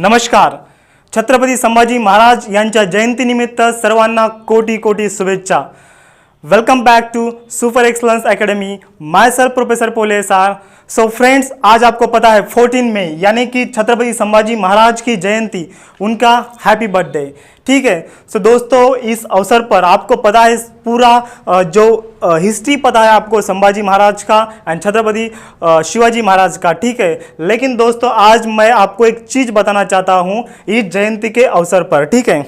नमस्कार. छत्रपती संभाजी महाराज यांच्या जयंतीनिमित्त सर्वांना कोटी कोटी शुभेच्छा. Welcome back to super excellence academy. Myself professor Pole sir. So friends, आज आपको पता है 14 मई यानी कि छत्रपति संभाजी महाराज की जयंती, उनका हैप्पी बर्थडे. ठीक है. सो दोस्तों, इस अवसर पर आपको पता है पूरा जो हिस्ट्री पता है आपको संभाजी महाराज का एंड छत्रपति शिवाजी महाराज का. ठीक है. लेकिन दोस्तों, आज मैं आपको एक चीज़ बताना चाहता हूँ इस जयंती के अवसर पर. ठीक है.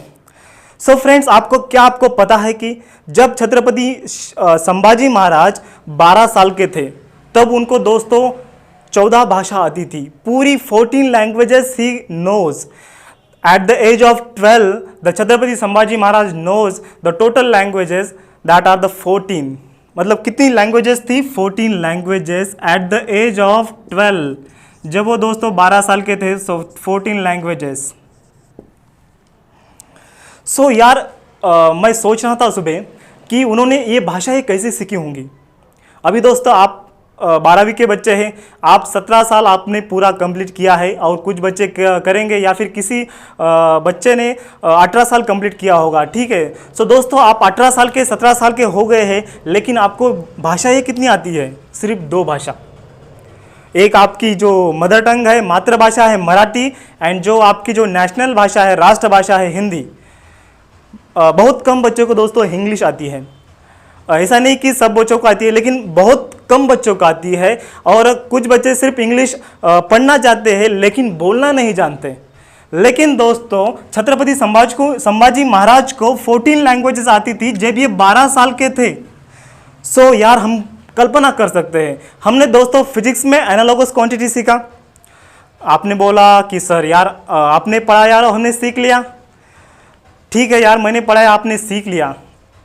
सो फ्रेंड्स, आपको पता है कि जब छत्रपति संभाजी महाराज 12 साल के थे तब उनको दोस्तों 14 भाषा आती थी. पूरी 14 languages he knows. At the age of 12 the Chhatrapati Sambhaji Maharaj knows the total languages that are the 14. मतलब कितनी लैंग्वेजेस थी? 14 languages at the age of 12. जब वो दोस्तों 12 साल के थे. सो 14 लैंग्वेजेस. सो यार, मैं सोच रहा था सुबह कि उन्होंने ये भाषाएं कैसे सीखी होंगी. अभी दोस्तों आप 12वीं के बच्चे हैं, आप 17 साल आपने पूरा कंप्लीट किया है और कुछ बच्चे करेंगे या फिर किसी बच्चे ने 18 साल कंप्लीट किया होगा. ठीक है. सो दोस्तों, आप 18 साल के 17 साल के हो गए हैं, लेकिन आपको भाषाएं कितनी आती है? सिर्फ 2 भाषा. एक आपकी जो मदर टंग है, मातृभाषा है मराठी, एंड जो आपकी जो नेशनल भाषा है, राष्ट्रभाषा है हिंदी. बहुत कम बच्चों को दोस्तों इंग्लिश आती है. ऐसा नहीं कि सब बच्चों को आती है, लेकिन बहुत कम बच्चों को आती है. और कुछ बच्चे सिर्फ इंग्लिश पढ़ना चाहते हैं लेकिन बोलना नहीं जानते. लेकिन दोस्तों, छत्रपति संभाजी महाराज को 14 लैंग्वेजेस आती थी जब ये 12 साल के थे. सो यार, हम कल्पना कर सकते हैं. हमने दोस्तों फिजिक्स में एनालॉगस क्वांटिटी सीखा. आपने बोला कि सर यार आपने पढ़ा यार हमने सीख लिया. ठीक है यार, मैंने पढ़ा आपने सीख लिया.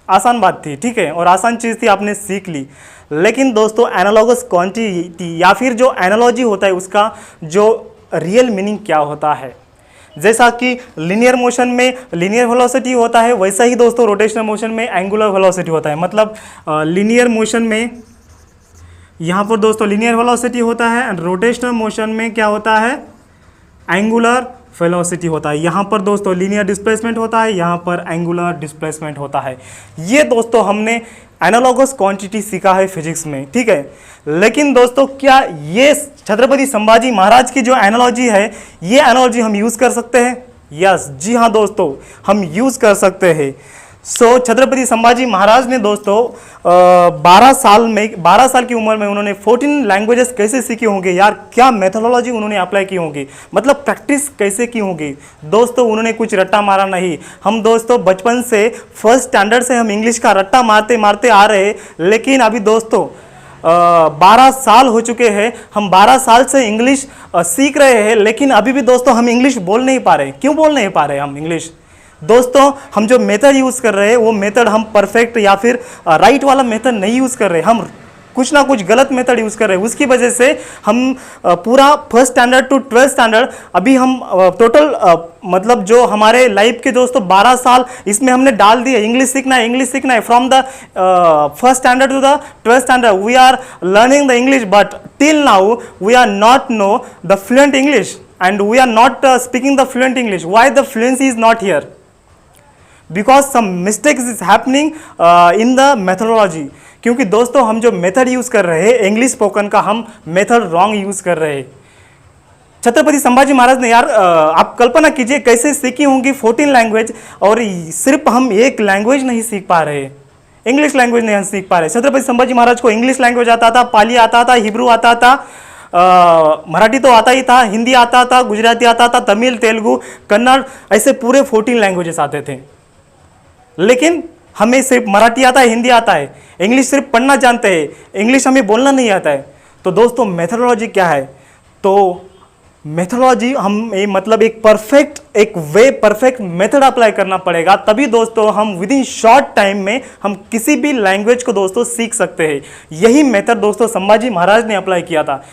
आसान बात थी. ठीक है. और आसान चीज़ थी, आपने सीख ली. लेकिन दोस्तों, एनालॉगस क्वांटिटी या फिर जो एनालॉजी होता है उसका जो रियल मीनिंग क्या होता है. जैसा कि लीनियर मोशन में लीनियर वेलोसिटी होता है, वैसा ही दोस्तों रोटेशनल मोशन में एंगुलर वेलोसिटी होता है. मतलब लीनियर मोशन में यहाँ पर दोस्तों लीनियर वेलोसिटी होता है एंड रोटेशनल मोशन में क्या होता है? एंगुलर वेलोसिटी होता है. यहाँ पर दोस्तों लीनियर डिस्प्लेसमेंट होता है, यहाँ पर एंगुलर डिस्प्लेसमेंट होता है. ये दोस्तों हमने एनालॉगस क्वांटिटी सीखा है फिजिक्स में. ठीक है. लेकिन दोस्तों, क्या ये छत्रपति संभाजी महाराज की जो एनालॉजी है, ये एनालॉजी हम यूज़ कर सकते हैं? यस, जी हाँ दोस्तों, हम यूज़ कर सकते हैं. सो छत्रपति संभाजी महाराज ने दोस्तों 12 साल की उम्र में उन्होंने 14 लैंग्वेजेस कैसे सीखी होंगे यार. क्या मेथोडोलॉजी उन्होंने अप्लाई की होंगी, मतलब प्रैक्टिस कैसे की होंगी. दोस्तों, उन्होंने कुछ रट्टा मारा नहीं. हम दोस्तों बचपन से फर्स्ट स्टैंडर्ड से हम इंग्लिश का रट्टा मारते मारते आ रहे हैं. लेकिन अभी दोस्तों 12 साल हो चुके हैं, हम 12 साल से इंग्लिश सीख रहे हैं, लेकिन अभी भी दोस्तों हम इंग्लिश बोल नहीं पा रहे. क्यों बोल नहीं पा रहे हम इंग्लिश? दोस्तों, हम जो मेथड यूज़ कर रहे हैं वो मेथड हम परफेक्ट या फिर राइट वाला मेथड नहीं यूज़ कर रहे. हम कुछ ना कुछ गलत मेथड यूज़ कर रहे हैं. उसकी वजह से हम पूरा first standard to 12th standard अभी हम टोटल मतलब जो हमारे लाइफ के दोस्तों 12 साल इसमें हमने डाल दिए. इंग्लिश सीखना है from the first standard to the 12th standard we are learning the English. But till now we are not know the fluent English and we are not speaking the fluent English. Why the fluency is not here? Because some mistakes is happening in the methodology. क्योंकि दोस्तों हम जो method use कर रहे हैं English spoken का, हम method wrong use कर रहे हैं. छत्रपति संभाजी महाराज ने यार आप कल्पना कीजिए कैसे सीखी होंगी 14 लैंग्वेज. और सिर्फ हम एक लैंग्वेज नहीं सीख पा रहे, इंग्लिश लैंग्वेज नहीं सीख पा रहे. छत्रपति संभाजी महाराज को इंग्लिश लैंग्वेज आता था, पाली आता था, हिब्रू आता था, मराठी तो आता ही था, हिंदी आता था, गुजराती आता था, तमिल, तेलुगु, कन्नड़, ऐसे पूरे 14 लैंग्वेजेस आते थे. लेकिन हमें सिर्फ मराठी आता है, हिंदी आता है, इंग्लिश सिर्फ पढ़ना जानते हैं, इंग्लिश हमें बोलना नहीं आता है. तो दोस्तों मेथोडोलॉजी क्या है? तो मेथोडोलॉजी हम मतलब एक परफेक्ट मेथड अप्लाई करना पड़ेगा. तभी दोस्तों हम विद इन शॉर्ट टाइम में हम किसी भी लैंग्वेज को दोस्तों सीख सकते हैं. यही मेथड दोस्तों संभाजी महाराज ने अप्लाई किया था.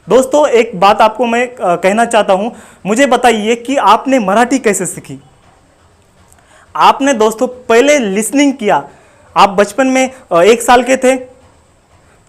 दोस्तों, एक बात आपको मैं कहना चाहता हूँ. मुझे बताइए कि आपने मराठी कैसे सीखी? आपने दोस्तों पहले लिसनिंग किया. आप बचपन में 1 साल के थे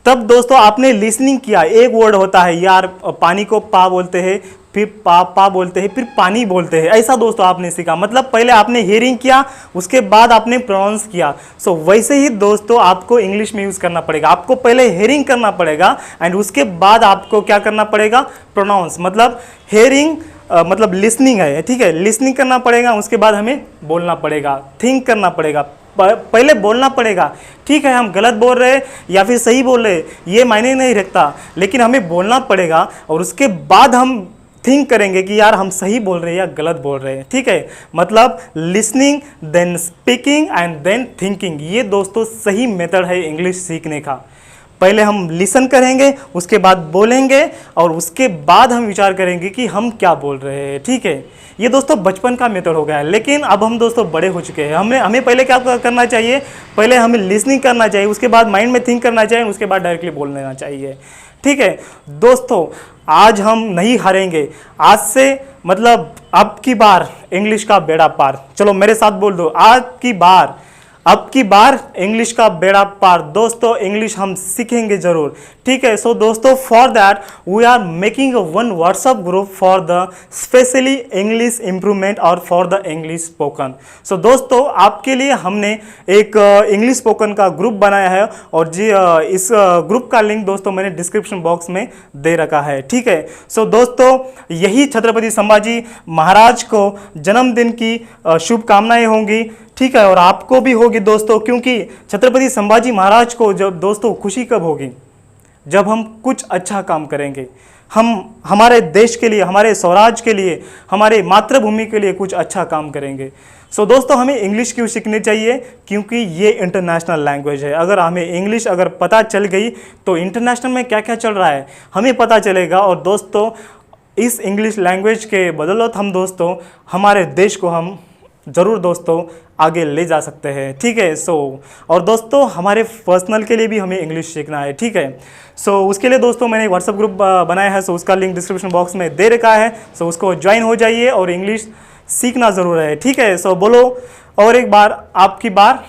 तब दोस्तों आपने लिसनिंग किया. एक वर्ड होता है यार, पानी को पा बोलते हैं, फिर पा बोलते हैं, फिर पानी बोलते हैं। ऐसा दोस्तों आपने सीखा, मतलब पहले आपने हियरिंग किया, उसके बाद आपने प्रोनाउंस किया। सो वैसे ही दोस्तों आपको इंग्लिश में यूज़ करना पड़ेगा। आपको पहले हियरिंग करना पड़ेगा एंड उसके बाद आपको क्या करना पड़ेगा, प्रोनाउंस। मतलब हियरिंग मतलब लिसनिंग है, ठीक है, लिसनिंग करना पड़ेगा, उसके बाद हमें बोलना पड़ेगा, थिंक करना पड़ेगा, पहले बोलना पड़ेगा। ठीक है, हम गलत बोल रहे हैं या फिर सही बोल रहे हैं ये मायने नहीं रखता, लेकिन हमें बोलना पड़ेगा और उसके बाद हम थिंक करेंगे कि यार हम सही बोल रहे हैं या गलत बोल रहे हैं। ठीक है, मतलब listening then speaking and then thinking, ये दोस्तों सही मेथड है इंग्लिश सीखने का। पहले हम लिसन करेंगे, उसके बाद बोलेंगे और उसके बाद हम विचार करेंगे कि हम क्या बोल रहे हैं। ठीक है, ये दोस्तों बचपन का मेथड हो गया है, लेकिन अब हम दोस्तों बड़े हो चुके हैं। हमें पहले क्या करना चाहिए, पहले हमें लिसनिंग करना चाहिए, उसके बाद माइंड में थिंक करना चाहिए, उसके बाद डायरेक्टली बोल लेना चाहिए। ठीक है दोस्तों, आज हम नहीं हारेंगे, आज से मतलब अब की बार इंग्लिश का बेड़ा पार। चलो मेरे साथ बोल दो, आज की बार, अब की बार इंग्लिश का बेड़ा पार। दोस्तों इंग्लिश हम सीखेंगे जरूर। ठीक है, सो दोस्तों for that we are making one WhatsApp group for the specially English improvement और for the English spoken. So दोस्तों आपके लिए हमने एक इंग्लिश स्पोकन का ग्रुप बनाया है और जी इस ग्रुप का लिंक दोस्तों मैंने डिस्क्रिप्शन बॉक्स में दे रखा है। ठीक है, सो दोस्तों यही छत्रपति संभाजी महाराज को जन्मदिन की शुभकामनाएं होंगी। ठीक है, और आपको भी होगी दोस्तों, क्योंकि छत्रपति संभाजी महाराज को जब दोस्तों खुशी कब होगी, जब हम कुछ अच्छा काम करेंगे, हम हमारे देश के लिए, हमारे स्वराज के लिए, हमारे मातृभूमि के लिए कुछ अच्छा काम करेंगे। सो दोस्तों हमें इंग्लिश क्यों सीखनी चाहिए, क्योंकि ये इंटरनेशनल लैंग्वेज है। अगर हमें इंग्लिश अगर पता चल गई तो इंटरनेशनल में क्या क्या चल रहा है हमें पता चलेगा। और दोस्तों इस इंग्लिश लैंग्वेज के बदौलत हम दोस्तों हमारे देश को हम ज़रूर दोस्तों आगे ले जा सकते हैं। ठीक है, और दोस्तों हमारे पर्सनल के लिए भी हमें इंग्लिश सीखना है। ठीक है, उसके लिए दोस्तों मैंने व्हाट्सएप ग्रुप बनाया है, उसका लिंक डिस्क्रिप्शन बॉक्स में दे रखा है। उसको ज्वाइन हो जाइए और इंग्लिश सीखना ज़रूर है। ठीक है, बोलो और एक बार, आपकी बार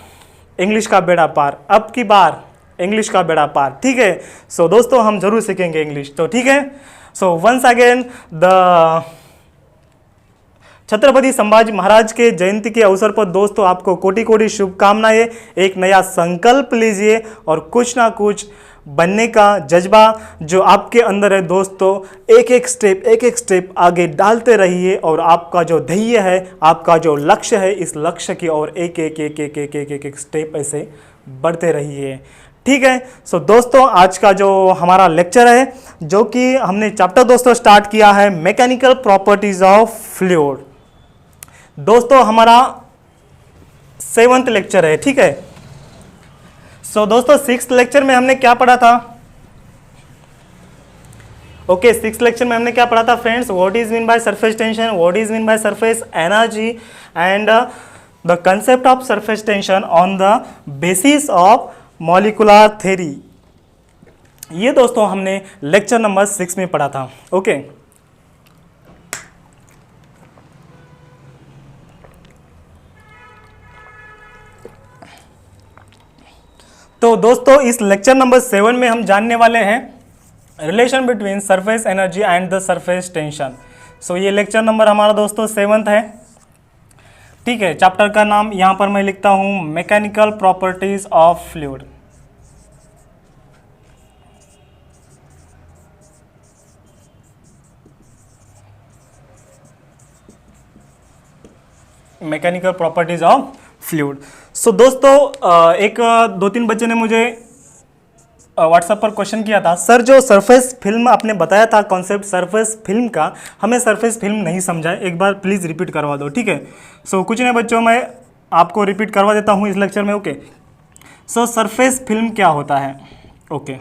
इंग्लिश का बेड़ा पार, अब की बार इंग्लिश का बेड़ा पार। ठीक है, दोस्तों हम जरूर सीखेंगे इंग्लिश। तो ठीक है, once again the Chhatrapati Sambhaji Maharaj के जयंती के अवसर पर दोस्तों आपको कोटि कोटि शुभकामनाएं। एक नया संकल्प लीजिए और कुछ ना कुछ बनने का जज्बा जो आपके अंदर है दोस्तों, एक एक स्टेप आगे डालते रहिए और आपका जो ध्येय है, आपका जो लक्ष्य है, इस लक्ष्य की ओर एक एक स्टेप ऐसे बढ़ते रहिए। ठीक है, दोस्तों आज का जो हमारा लेक्चर है, जो कि हमने चैप्टर दोस्तों स्टार्ट किया है मैकेनिकल प्रॉपर्टीज ऑफ फ्लूइड, दोस्तों हमारा 7th लेक्चर है। ठीक है, दोस्तों 6th लेक्चर में हमने क्या पढ़ा था, ओके 6th लेक्चर में हमने क्या पढ़ा था friends, what is mean by surface tension, what is mean by surface energy and the concept of surface tension on the basis of molecular theory. ये दोस्तों हमने लेक्चर नंबर 6 में पढ़ा था। ओके तो दोस्तों इस लेक्चर नंबर 7 में हम जानने वाले हैं relation between surface energy and the surface tension. ये लेक्चर नंबर हमारा दोस्तों 7th है। ठीक है, चैप्टर का नाम यहाँ पर मैं लिखता हूँ mechanical properties of fluid. Mechanical properties of fluid. दोस्तों एक 2-3 बच्चे ने मुझे व्हाट्सएप पर क्वेश्चन किया था, सर जो सरफेस फिल्म आपने बताया था कॉन्सेप्ट सरफेस फिल्म का, हमें सरफेस फिल्म नहीं समझा है, एक बार प्लीज़ रिपीट करवा दो। ठीक है, कुछ नहीं बच्चों, मैं आपको रिपीट करवा देता हूँ इस लेक्चर में। ओके, सरफेस फिल्म क्या होता है। ओके,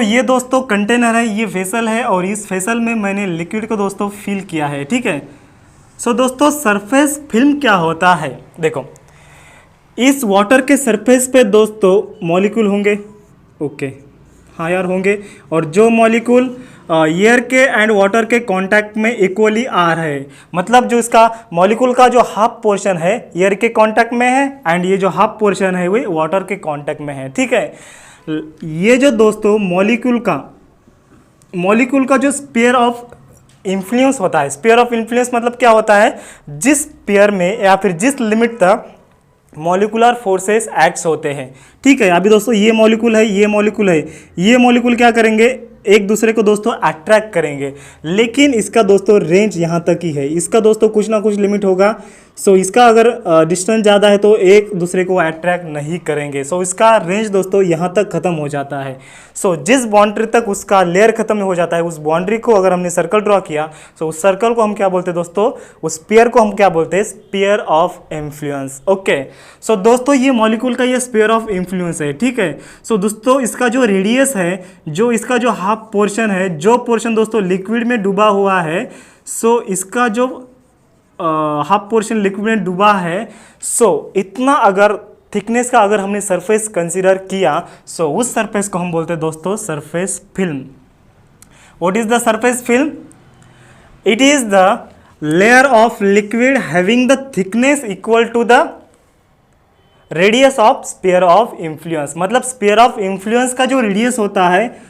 ये दोस्तों कंटेनर है, ये वेसल है और इस वेसल में मैंने लिक्विड को दोस्तों फिल किया है। ठीक है, दोस्तों सरफेस फिल्म क्या होता है, देखो इस वाटर के सरफेस पे दोस्तों मॉलिक्यूल होंगे। ओके, हाँ यार होंगे, और जो मॉलिक्यूल एयर के एंड वाटर के कांटेक्ट में इक्वली आ रहे हैं, मतलब जो इसका मॉलिक्यूल का जो हाफ पोर्शन है एयर के कांटेक्ट में है एंड ये जो हाफ पोर्शन है वो वाटर के कांटेक्ट में है। ठीक है, ये जो दोस्तों मॉलिक्यूल का मॉलिक्यूल का जो स्फीयर ऑफ इन्फ्लुएंस होता है, स्फीयर ऑफ इन्फ्लुएंस मतलब क्या होता है, जिस स्फीयर में या फिर जिस लिमिट तक मॉलिकुलर फोर्सेस एक्ट्स होते हैं। ठीक है, अभी दोस्तों ये मॉलिक्यूल है, ये मॉलिक्यूल है, ये मॉलिक्यूल क्या करेंगे, एक दूसरे को दोस्तों अट्रैक्ट करेंगे, लेकिन इसका दोस्तों रेंज यहाँ तक ही है, इसका दोस्तों कुछ ना कुछ लिमिट होगा। सो इसका अगर डिस्टेंस ज़्यादा है तो एक दूसरे को अट्रैक्ट नहीं करेंगे। सो इसका रेंज दोस्तों यहाँ तक ख़त्म हो जाता है। सो जिस बाउंड्री तक उसका लेयर ख़त्म हो जाता है, उस बाउंड्री को अगर हमने सर्कल ड्रॉ किया, सो उस सर्कल को हम क्या बोलते हैं दोस्तों, उस स्फीयर को हम क्या बोलते हैं, sphere of influence. Okay, so दोस्तों ये मॉलिक्यूल का ये स्फीयर ऑफ इन्फ्लुएंस है। ठीक है, सो दोस्तों इसका जो रेडियस है, जो इसका जो हाफ पोर्शन है, जो पोर्शन दोस्तों लिक्विड में डूबा हुआ है, सो इसका जो हाफ पोर्शन लिक्विड में डूबा है, सो इतना अगर थिकनेस का अगर हमने सरफेस कंसीडर किया, सो उस सरफेस को हम बोलते हैं दोस्तों surface film. What is the surface film? It is the layer of liquid having the thickness equal to the radius of sphere of influence. मतलब स्फीयर ऑफ इन्फ्लुएंस का जो रेडियस होता है,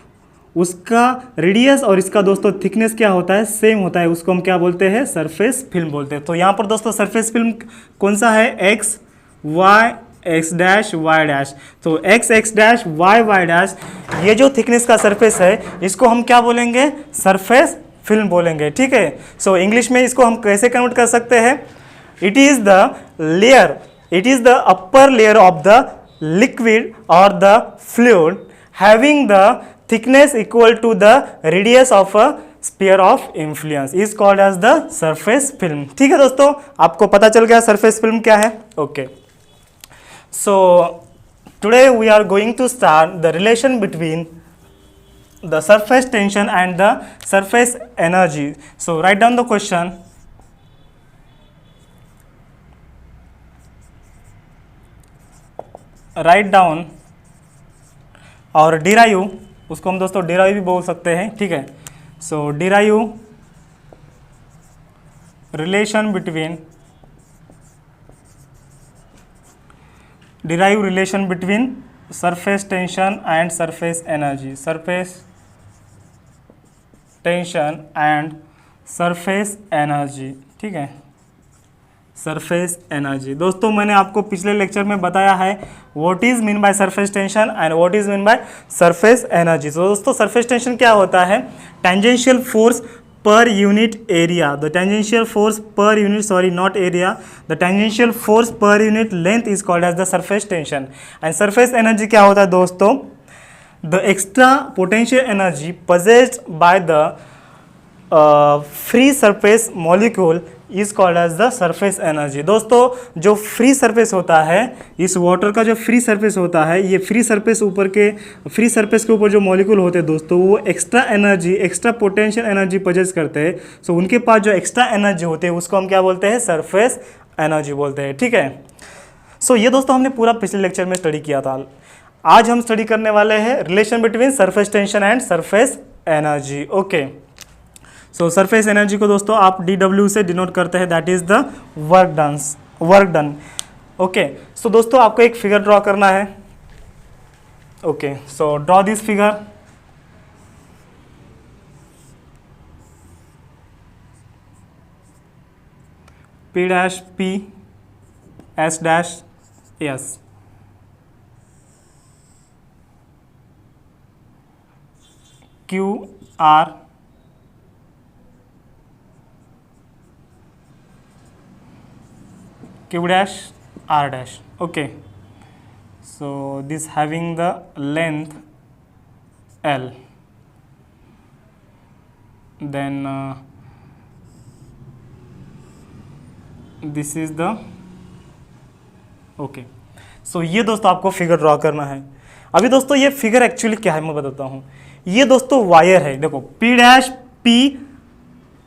उसका रेडियस और इसका दोस्तों थिकनेस क्या होता है, सेम होता है, उसको हम क्या बोलते हैं, सरफेस फिल्म बोलते हैं। तो यहाँ पर दोस्तों सरफेस फिल्म कौन सा है, x y x dash y dash. तो x x dash y y dash, ये जो थिकनेस का सरफेस है, इसको हम क्या बोलेंगे, सरफेस फिल्म बोलेंगे। ठीक है, सो इंग्लिश में इसको हम कैसे कन्वर्ट कर सकते हैं, it is the layer, it is the upper layer of the liquid और the fluid having the thickness equal to the radius of a sphere of influence is called as the surface film। ठीक है दोस्तों, आपको पता चल गया surface film क्या है। Okay, so today we are going to start the relation between the surface tension and the surface energy। so write down the question। write down और derive, उसको हम दोस्तों डिराइव भी बोल सकते हैं। ठीक है, so derive relation between surface tension and surface energy, surface tension and surface energy. ठीक है, सरफेस एनर्जी। दोस्तों मैंने आपको पिछले लेक्चर में बताया है what is mean by surface tension and what is mean by surface energy. तो दोस्तों सरफेस टेंशन क्या होता है, tangential force per unit area, the tangential force per unit, sorry not area, the tangential force per unit length is called as the surface tension. And surface energy क्या होता है दोस्तों, the extra potential energy possessed by the free surface molecule is called as the surface energy. दोस्तों जो free surface होता है, इस water का जो फ्री सरफेस होता है, ये फ्री सरफेस के ऊपर जो मॉलिक्यूल होते हैं दोस्तों, वो extra energy, extra potential energy possess करते हैं। सो उनके पास जो एक्स्ट्रा एनर्जी होते हैं उसको हम क्या बोलते हैं, सरफेस एनर्जी बोलते हैं। ठीक है, सो ये दोस्तों हमने पूरा पिछले लेक्चर में स्टडी किया था। आज हम स्टडी करने वाले हैं relation between surface tension and surface energy. Okay, so surface energy को दोस्तों आप DW से डिनोट करते हैं, that is the work done. Okay, so दोस्तों आपको एक फिगर ड्रॉ करना है। Okay, so draw this figure. P dash P S dash S, Q R Q dash R dash। okay, so this having the length L, then this is the okay, so ये दोस्तों आपको figure draw करना है। अभी दोस्तों ये figure actually क्या है मैं बताता हूँ। ये दोस्तों वायर है, देखो P dash P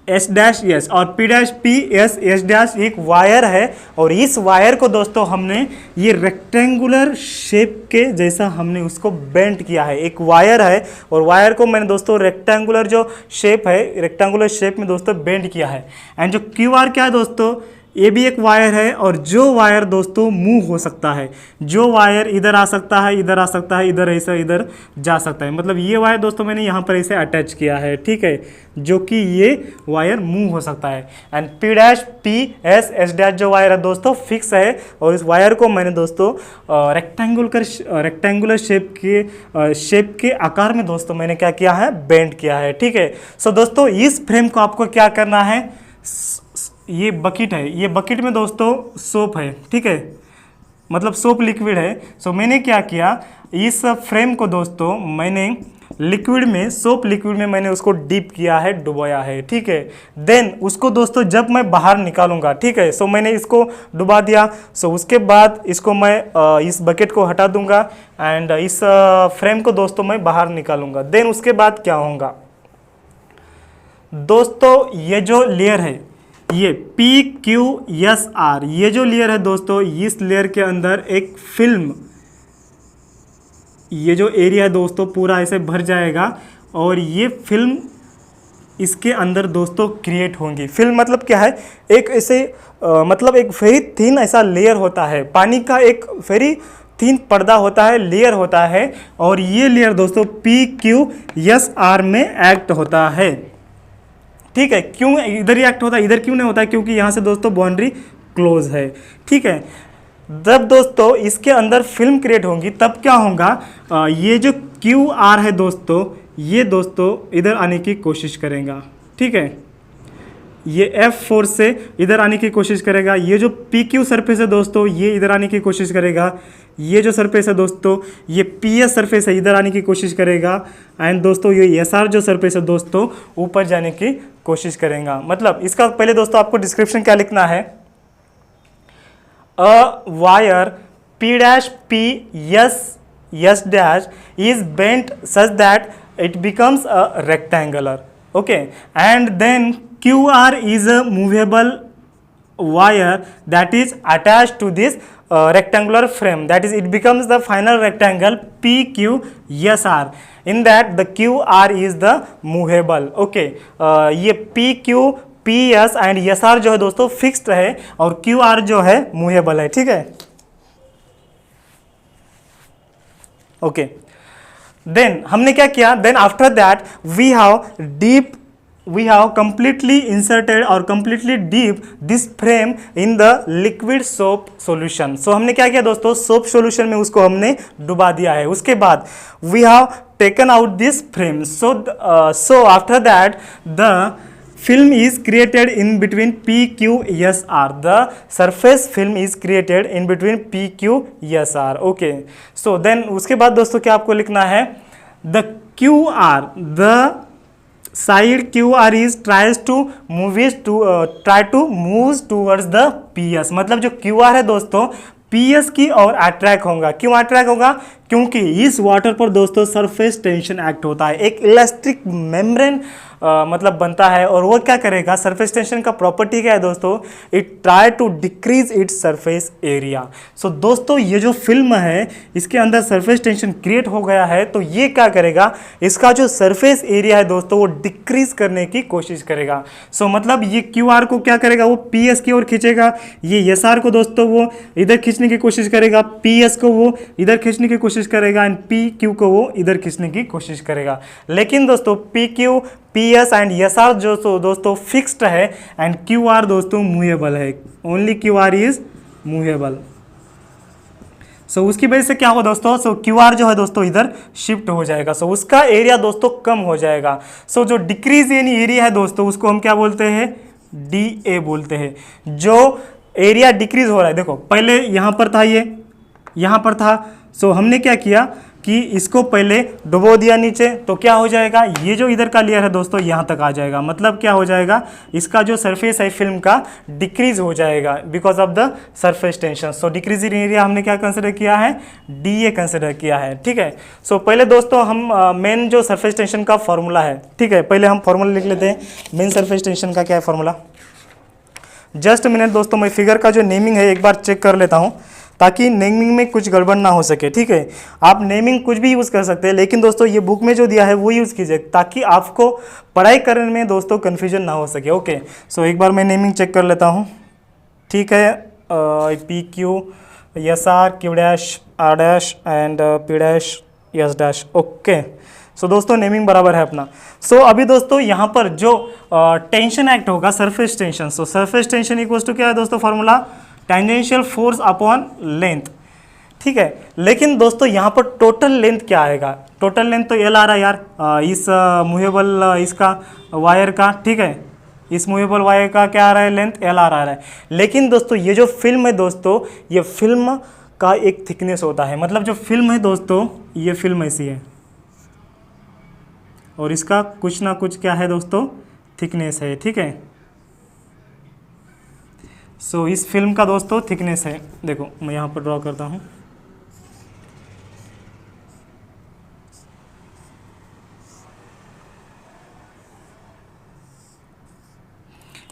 S dash S और P dash P S S dash एक वायर है, और इस वायर को दोस्तों हमने ये रेक्टेंगुलर शेप के जैसा हमने उसको बेंड किया है। एक वायर है और वायर को मैंने दोस्तों रेक्टेंगुलर जो शेप है, रेक्टेंगुलर शेप में दोस्तों बेंड किया है। एंड जो QR क्या है दोस्तों, ये भी एक वायर है, और जो वायर दोस्तों मूव हो सकता है, जो वायर इधर आ सकता है, इधर आ सकता है, इधर ऐसा इधर जा सकता है, मतलब ये वायर दोस्तों मैंने यहाँ पर ऐसे अटैच किया है, ठीक है, जो कि ये वायर मूव हो सकता है। And P dash P S S dash जो वायर है दोस्तों फिक्स है, और इस वायर को मैंने दोस्तों रेक्टेंगुलर शेप के आकार में दोस्तों मैंने क्या किया है, बेंड किया है, ठीक है। सो दोस्तों इस फ्रेम को आपको क्या करना है, ये बकेट है, ये बकेट में दोस्तों सोप है, ठीक है, मतलब सोप लिक्विड है। सो मैंने क्या किया, इस फ्रेम को दोस्तों मैंने लिक्विड में, सोप लिक्विड में मैंने उसको डीप किया है, डुबोया है, ठीक है। देन उसको दोस्तों जब मैं बाहर निकालूंगा, ठीक है, सो मैंने इसको डुबा दिया। सो उसके बाद इसको मैं इस बकेट को हटा दूंगा एंड इस फ्रेम को दोस्तों मैं बाहर निकालूंगा। देन उसके बाद क्या होगा दोस्तों, ये जो लेयर है, ये PQSR, ये जो लेयर है दोस्तों, इस लेयर के अंदर एक फिल्म, ये जो एरिया है दोस्तों पूरा ऐसे भर जाएगा, और ये फिल्म इसके अंदर दोस्तों क्रिएट होंगी। फिल्म मतलब क्या है, एक ऐसे मतलब एक वेरी थिन ऐसा लेयर होता है, पानी का एक वेरी थिन पर्दा होता है, लेयर होता है, और ये लेयर दोस्तों PQSR में एक्ट होता है, ठीक है। क्यों इधर ही एक्ट होता है, इधर क्यों नहीं होता है, क्योंकि यहाँ से दोस्तों बाउंड्री क्लोज है, ठीक है। जब दोस्तों इसके अंदर फिल्म क्रिएट होंगी तब क्या होगा, ये जो QR है दोस्तों, ये दोस्तों इधर आने की कोशिश करेगा, ठीक है, ये F4 से इधर आने की कोशिश करेगा। ये जो PQ सरफेस है दोस्तों, ये इधर आने की कोशिश करेगा। ये जो सरफेस है दोस्तों, ये PS सरफेस है, इधर आने की कोशिश करेगा। एंड दोस्तों ये SR जो सरफेस है दोस्तों, ऊपर जाने की कोशिश करेगा। मतलब इसका पहले दोस्तों आपको डिस्क्रिप्शन क्या लिखना है, a wire P dash P S dash is bent such that it becomes a rectangular, okay, and then QR is a movable wire that is attached to this rectangular frame, that is it becomes the final rectangle PQSR, in that the QR is the movable, okay। ये PQ PS and SR जो है दोस्तों fixed है, और QR जो है movable है, ठीक है, ओके। देन हमने क्या किया, then after that we have completely inserted or completely deep this frame in the liquid soap solution। so हमने क्या किया दोस्तों, सोप सॉल्यूशन में उसको हमने डुबा दिया है। उसके बाद we have taken out this frame, so after that the film is created in between PQSR, the surface film is created in between PQSR, okay। so then उसके बाद दोस्तों क्या आपको लिखना है, the QR, the side QR is try to move towards the PS, मतलब जो QR है दोस्तों PS की और अट्रैक्ट होगा। क्यों अट्रैक्ट होगा, क्योंकि इस वाटर पर दोस्तों सरफेस टेंशन एक्ट होता है, एक इलास्टिक मेम्ब्रेन मतलब बनता है, और वो क्या करेगा, सरफेस टेंशन का प्रॉपर्टी क्या है दोस्तों, it try to decrease its surface area. So दोस्तों ये जो फिल्म है इसके अंदर सरफेस टेंशन क्रिएट हो गया है, तो ये क्या करेगा, इसका जो सरफेस एरिया है दोस्तों वो डिक्रीज करने की कोशिश करेगा। सो मतलब ये QR को क्या करेगा, वो PS की ओर खींचेगा, ये SR को दोस्तों वो इधर खींचने की कोशिश करेगा, PS को वो इधर खींचने की कोशिश करेगा, एंड PQ को वो इधर खींचने की कोशिश करेगा। लेकिन दोस्तों PQ PS एंड SR जो दोस्तों फिक्स्ड है, एंड QR दोस्तों मूवेबल है, ओनली QR इज मूवेबल। सो उसकी वजह से क्या होगा दोस्तों, सो QR जो है दोस्तों इधर शिफ्ट हो जाएगा, सो उसका एरिया दोस्तों कम हो जाएगा। सो जो डिक्रीज इन एरिया है दोस्तों उसको हम क्या बोलते हैं, DA बोलते हैं। जो एरिया डिक्रीज हो रहा है, देखो पहले यहाँ पर था, ये यहाँ पर था, सो हमने क्या किया कि इसको पहले डुबो दिया नीचे, तो क्या हो जाएगा, ये जो इधर का लेयर है दोस्तों यहाँ तक आ जाएगा। मतलब क्या हो जाएगा, इसका जो सरफेस है फिल्म का डिक्रीज हो जाएगा because of the surface tension. So decrease in area हमने क्या कंसिडर किया है, DA कंसिडर किया है, ठीक है। सो पहले दोस्तों हम मेन जो सरफेस टेंशन का फॉर्मूला है, ठीक है, पहले हम फॉर्मूला लिख लेते हैं। मेन सरफेस टेंशन का क्या है फॉर्मूला, जस्ट मिनट दोस्तों, मैं फिगर का जो नेमिंग है एक बार चेक कर लेता हूँ, ताकि नेमिंग में कुछ गड़बड़ ना हो सके, ठीक है। आप नेमिंग कुछ भी यूज़ कर सकते हैं, लेकिन दोस्तों ये बुक में जो दिया है वो यूज़ कीजिए, ताकि आपको पढ़ाई करने में दोस्तों कन्फ्यूजन ना हो सके, ओके। सो एक बार मैं नेमिंग चेक कर लेता हूँ। ठीक है, P Q S R Q dash R dash and P dash S dash. Okay, so दोस्तों नेमिंग बराबर है अपना। सो अभी दोस्तों यहाँ पर जो टेंशन एक्ट होगा surface tension, so surface tension equals to क्या है दोस्तों formula, tangential force upon length. ठीक है, लेकिन दोस्तों यहाँ पर टोटल लेंथ क्या आएगा, टोटल लेंथ तो एल आ रहा है यार, इस मूवेबल इसका वायर का, ठीक है, इस मूवेबल वायर का क्या आ रहा है लेंथ एल आ रहा है। लेकिन दोस्तों ये जो फिल्म है दोस्तों, ये फिल्म का एक थिकनेस होता है, मतलब जो फिल्म है दोस्तों, ये फिल्म ऐसी है और इसका कुछ ना कुछ क्या है दोस्तों, थिकनेस है। ठीक है, सो इस फिल्म का दोस्तों थिकनेस है, देखो मैं यहाँ पर ड्रॉ करता हूँ।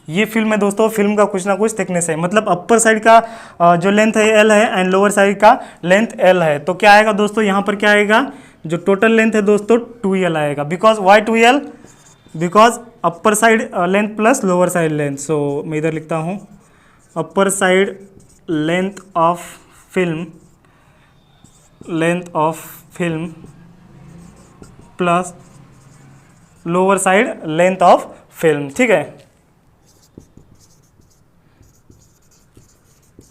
ये फिल्म है दोस्तों, फिल्म का कुछ ना कुछ थिकनेस है, मतलब अपर साइड का जो लेंथ है एल है एंड लोअर साइड का लेंथ एल है। तो क्या आएगा दोस्तों यहाँ पर, क्या आएगा, जो टोटल लेंथ है दोस्तों 2l आएगा। Because y 2l, because upper side length plus lower side length. So मैं इधर लिखता हूँ upper side length of film, length of film plus lower side length of film. ठीक है,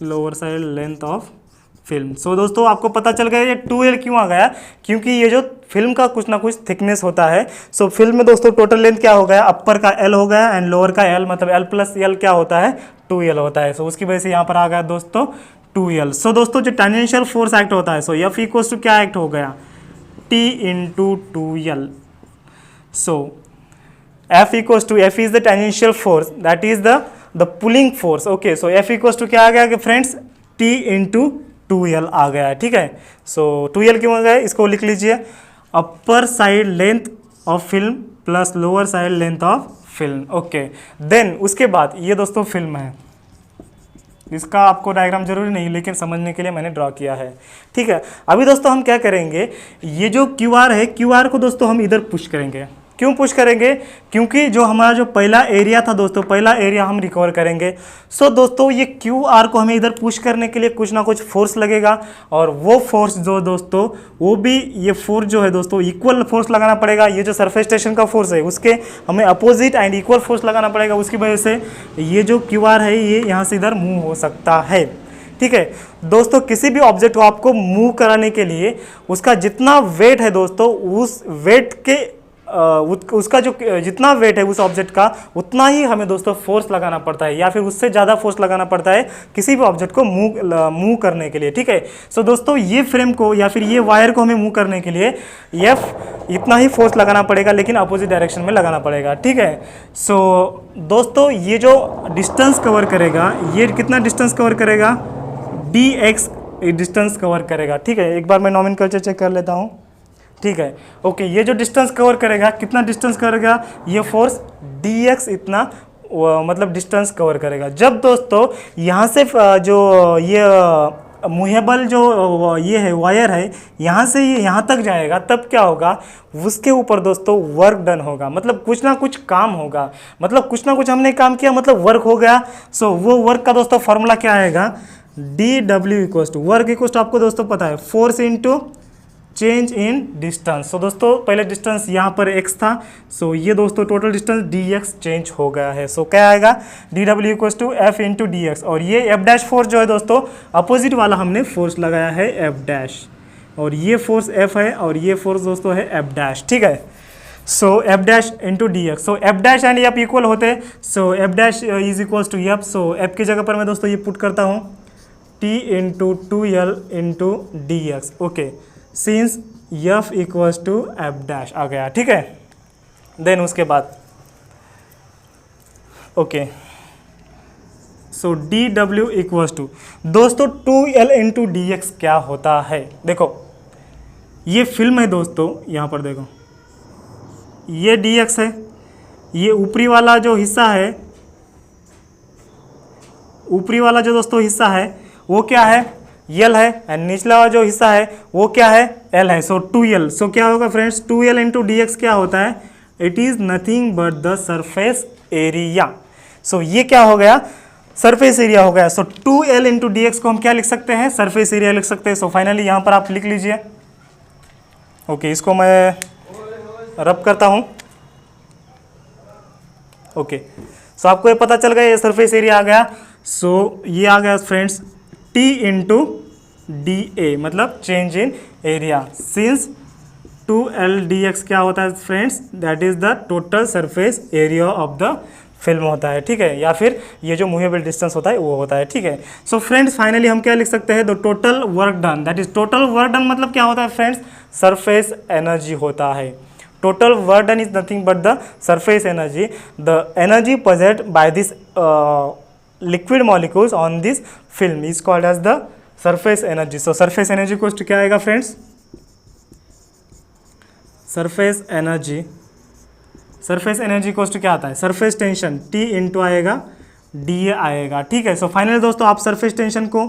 lower side length of film. So दोस्तों आपको पता चल गया ये 2l क्यों आ गया, क्योंकि ये जो फिल्म का कुछ ना कुछ थिकनेस होता है। सो फिल्म में दोस्तों टोटल लेंथ क्या हो गया, अपर का l हो गया एंड लोअर का l, मतलब l प्लस l क्या होता है, 2l होता है। सो उसकी वजह से यहाँ पर आ गया दोस्तों 2l। सो दोस्तों जो टेंजेंशियल फोर्स एक्ट होता है, सो F इक्वल्स टू क्या एक्ट हो गया, T into 2l। So F equals to, F is the tangential force, that is the pulling force. Okay, so F equals to क्या आ गया कि फ्रेंड्स, T इंटू 2l आ गया है। ठीक है, सो 2l क्यों आ गया, इसको लिख लीजिए, upper side length of film plus lower side length of film. Okay, then उसके बाद ये दोस्तों फिल्म है, इसका आपको डायग्राम जरूरी नहीं, लेकिन समझने के लिए मैंने ड्रॉ किया है। ठीक है, अभी दोस्तों हम क्या करेंगे, ये जो QR है, QR को दोस्तों हम इधर पुश करेंगे। क्यों पुश करेंगे, क्योंकि जो हमारा जो पहला एरिया था दोस्तों, पहला एरिया हम रिकवर करेंगे। सो दोस्तों ये QR को हमें इधर पुश करने के लिए कुछ ना कुछ फोर्स लगेगा, और वो फोर्स जो दोस्तों, वो भी ये फोर्स जो है दोस्तों इक्वल फोर्स लगाना पड़ेगा। ये जो सरफेस टेंशन का फोर्स है उसके हमें अपोजिट एंड इक्वल फोर्स लगाना पड़ेगा। उसकी वजह से ये जो QR है ये यहाँ से इधर मूव हो सकता है। ठीक है दोस्तों, किसी भी ऑब्जेक्ट को आपको मूव कराने के लिए उसका जितना वेट है दोस्तों, उस वेट के उसका जो जितना वेट है उस ऑब्जेक्ट का, उतना ही हमें दोस्तों फोर्स लगाना पड़ता है, या फिर उससे ज़्यादा फोर्स लगाना पड़ता है किसी भी ऑब्जेक्ट को मूव करने के लिए। ठीक है, सो दोस्तों ये फ्रेम को या फिर ये वायर को हमें मूव करने के लिए F इतना ही फोर्स लगाना पड़ेगा, लेकिन अपोजिट डायरेक्शन में लगाना पड़ेगा। ठीक है, सो दोस्तों ये जो डिस्टेंस कवर करेगा, ये कितना डिस्टेंस कवर करेगा, dx डिस्टेंस कवर करेगा। ठीक है, एक बार मैं नॉमेनक्लेचर चेक कर लेता हूँ। ठीक है, ओके, ये जो डिस्टेंस कवर करेगा, कितना डिस्टेंस करेगा, ये फोर्स dx इतना मतलब डिस्टेंस कवर करेगा। जब दोस्तों यहाँ से जो ये मूवेबल जो ये है वायर है, यहाँ से ये यहाँ तक जाएगा, तब क्या होगा, उसके ऊपर दोस्तों वर्क डन होगा, मतलब कुछ ना कुछ काम होगा, मतलब कुछ ना कुछ हमने काम किया, मतलब वर्क हो गया। सो वो वर्क का दोस्तों फॉर्मूला क्या आएगा, dw equals to, work equals to आपको दोस्तों पता है force into change in distance. So दोस्तों पहले डिस्टेंस यहाँ पर x था, सो ये दोस्तों टोटल डिस्टेंस dx चेंज हो गया है। सो क्या आएगा, dw equals to f into dx, और ये f डैश फोर्स जो है दोस्तों अपोजिट वाला हमने फोर्स लगाया है f डैश, और ये फोर्स f है और ये फोर्स दोस्तों है f डैश। ठीक है, so f dash into dx, so f dash and f equal होते हैं, so f dash is equals to f। So f की जगह पर मैं दोस्तों ये पुट करता हूँ t into 2l into dx। Okay, since F equals to F dash आ गया। ठीक है, देन उसके बाद okay, so dw equals to दोस्तों 2l इंटू dx क्या होता है, देखो ये फिल्म है दोस्तों, यहाँ पर देखो ये dx है, ये ऊपरी वाला जो हिस्सा है, ऊपरी वाला जो दोस्तों हिस्सा है वो क्या है, L है, एंड निचला जो हिस्सा है वो क्या है, L है। सो 2L, सो क्या होगा फ्रेंड्स, 2L इंटू dx क्या होता है, it is nothing but the surface area. So ये क्या हो गया, सरफेस एरिया हो गया। सो 2L इंटू डी एक्स को हम क्या लिख सकते हैं, सरफेस एरिया लिख सकते हैं। सो फाइनली यहाँ पर आप लिख लीजिए। ओके, इसको मैं रब करता हूँ। ओके, सो आपको ये पता चल गया, ये सरफेस एरिया आ गया। सो ये आ गया friends T into D A, मतलब change in area. Since 2L dx क्या होता है friends, that is the total surface area of the film होता है, ठीक है, या फिर ये जो मूवेबल डिस्टेंस होता है वो होता है, ठीक है। सो फ्रेंड्स फाइनली हम क्या लिख सकते हैं, the total work done, that is total work done मतलब क्या होता है फ्रेंड्स, सरफेस एनर्जी होता है। Total work done is nothing but the surface energy, the energy present by this liquid molecules on this film is called as the surface energy. So surface energy को क्या आएगा friends, surface energy coast क्या आता है, surface tension T into आएगा D आएगा, ठीक है। सो फाइनली दोस्तों आप सरफेस टेंशन को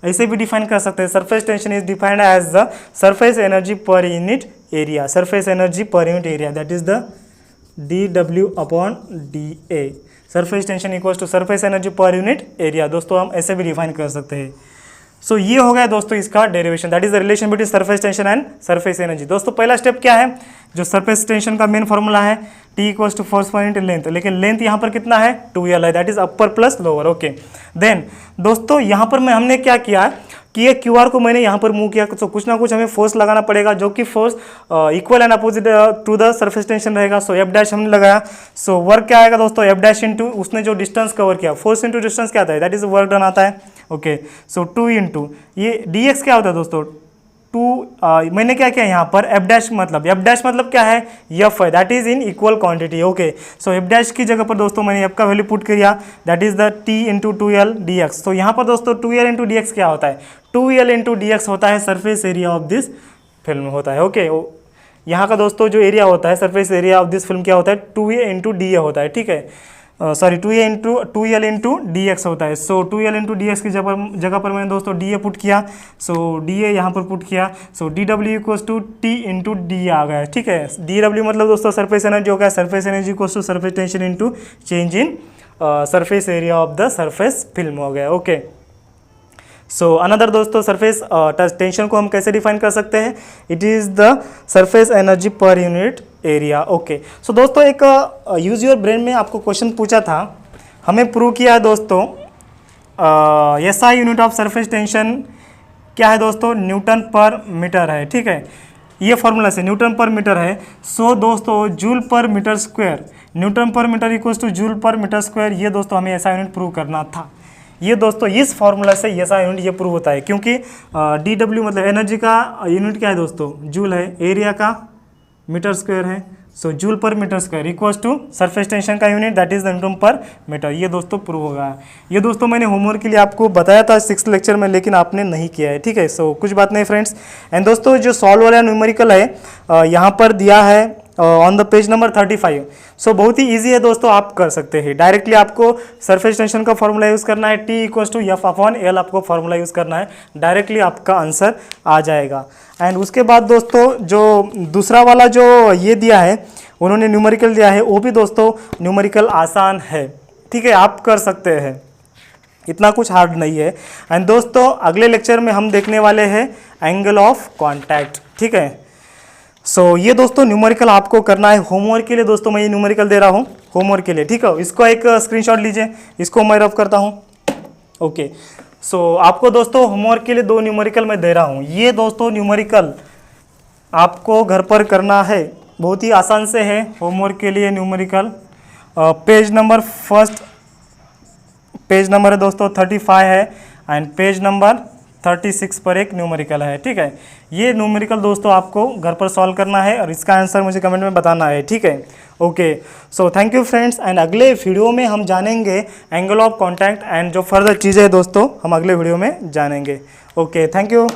ऐसे भी डिफाइन कर सकते हैं, surface tension is defined as the surface energy per unit area, surface energy per unit area, that is the dW upon dA। Surface tension equals to surface energy per unit area, दोस्तों हम ऐसे भी define कर सकते हैं। सो ये हो गया दोस्तों इसका derivation, that is the relation between surface tension and surface energy. दोस्तों पहला स्टेप क्या है, जो सरफेस टेंशन का मेन फॉर्मूला है T equals to force per unit length, लेकिन लेंथ यहाँ पर कितना है 2L है, that is upper plus lower. Okay, then दोस्तों यहाँ पर हमने क्या किया कि ये QR को मैंने यहाँ पर मूव किया, तो कुछ ना कुछ हमें फोर्स लगाना पड़ेगा, जो कि force equal and opposite to the surface tension रहेगा। सो F डैश हमने लगाया। सो वर्क क्या आएगा दोस्तों, F डैश इंटू उसने जो डिस्टेंस कवर किया, फोर्स इंटू डिस्टेंस क्या आता है, दैट इज वर्क डन आता है। ओके, सो 2 इंटू ये dx क्या होता है दोस्तों, 2 मैंने क्या किया यहाँ पर F डैश मतलब क्या है, F है, that is in equal quantity. Okay, so F dash की जगह पर दोस्तों मैंने F का वैल्यू पुट किया, that is the T into 2L dx। तो यहाँ पर दोस्तों 2L इंटू dx क्या होता है, 2L इंटू dx होता है surface area of this film होता है। ओके, यहाँ का दोस्तों जो एरिया होता है surface area of this film क्या होता है, 2A इंटू DA होता है, ठीक है, सॉरी 2L इंटू dx होता है। सो 2L इंटू dx की जगह पर मैंने दोस्तों DA पुट किया, सो DA यहाँ पर पुट किया, so dW equals to T into D आ गया, ठीक है। dW मतलब दोस्तों सरफेस एनर्जी हो गया, surface energy equals to surface tension into change in surface area of the surface film हो गया। ओके, सो अनदर दोस्तों सरफेस टेंशन को हम कैसे डिफाइन कर सकते हैं, it is the surface energy per unit area. Okay, so दोस्तों एक यूज योर ब्रेन में आपको क्वेश्चन पूछा था, हमें प्रूव किया है दोस्तों SI unit of surface tension क्या है दोस्तों, न्यूटन पर मीटर है, ठीक है, ये फॉर्मूला से न्यूटन पर मीटर है। सो दोस्तों joule per metre square, newton per metre equals to joule per metre square, ये दोस्तों हमें SI यूनिट प्रूव करना था। ये दोस्तों इस फॉर्मूला से SI यूनिट ये प्रूव होता है, क्योंकि dW मतलब एनर्जी का यूनिट क्या है दोस्तों, जूल है, एरिया का मीटर स्क्वायर है, so joule per metre square equals to surface tension का unit that is the newton per metre, ये दोस्तों प्रूव होगा। ये दोस्तों मैंने होमवर्क के लिए आपको बताया था 6th लेक्चर में, लेकिन आपने नहीं किया है, ठीक है। सो कुछ बात नहीं फ्रेंड्स। एंड दोस्तों जो सॉल्व वाला न्यूमेरिकल है यहाँ पर दिया है ऑन द पेज नंबर 35। सो बहुत ही ईजी है दोस्तों, आप कर सकते हैं। डायरेक्टली आपको सरफेस टेंशन का फॉर्मूला यूज़ करना है, T equals to F upon L आपको फॉर्मूला यूज़ करना है, डायरेक्टली आपका आंसर आ जाएगा। एंड उसके बाद दोस्तों जो दूसरा वाला जो ये दिया है उन्होंने न्यूमेरिकल दिया है, वो भी दोस्तों न्यूमेरिकल आसान है, ठीक है, आप कर सकते हैं, इतना कुछ हार्ड नहीं है। एंड दोस्तों अगले लेक्चर में हम देखने वाले हैं एंगल ऑफ कॉन्टैक्ट, ठीक है। सो ये दोस्तों न्यूमेरिकल आपको करना है होमवर्क के लिए, दोस्तों मैं ये न्यूमेरिकल दे रहा हूँ होमवर्क के लिए, ठीक है। इसको एक स्क्रीनशॉट लीजिए, इसको मैं रफ करता हूँ। ओके, सो आपको दोस्तों होमवर्क के लिए 2 न्यूमेरिकल मैं दे रहा हूँ। ये दोस्तों न्यूमेरिकल आपको घर पर करना है, बहुत ही आसान से है। होमवर्क के लिए न्यूमेरिकल पेज नंबर है दोस्तों 35 है, एंड पेज नंबर 36 पर एक न्यूमेरिकल है, ठीक है। ये न्यूमेरिकल दोस्तों आपको घर पर सॉल्व करना है और इसका आंसर मुझे कमेंट में बताना है, ठीक है। Okay, so thank you friends. And अगले वीडियो में हम जानेंगे एंगल ऑफ कॉन्टैक्ट एंड जो फर्दर चीज़ें हैं दोस्तों हम अगले वीडियो में जानेंगे। Okay, thank you.